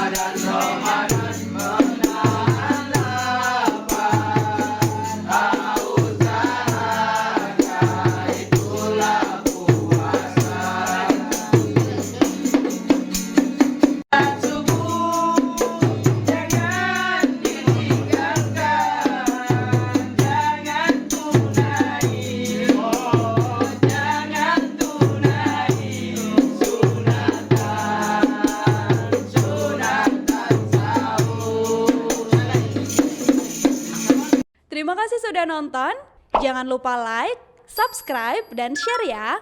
Ramadan menahan lapar, haus dahaga, itulah puasa. Subuh jangan ditinggalkan, jangan tunai, oh jangan tunai sunatan sahur. Terima kasih sudah nonton. Jangan lupa like, subscribe, dan share ya.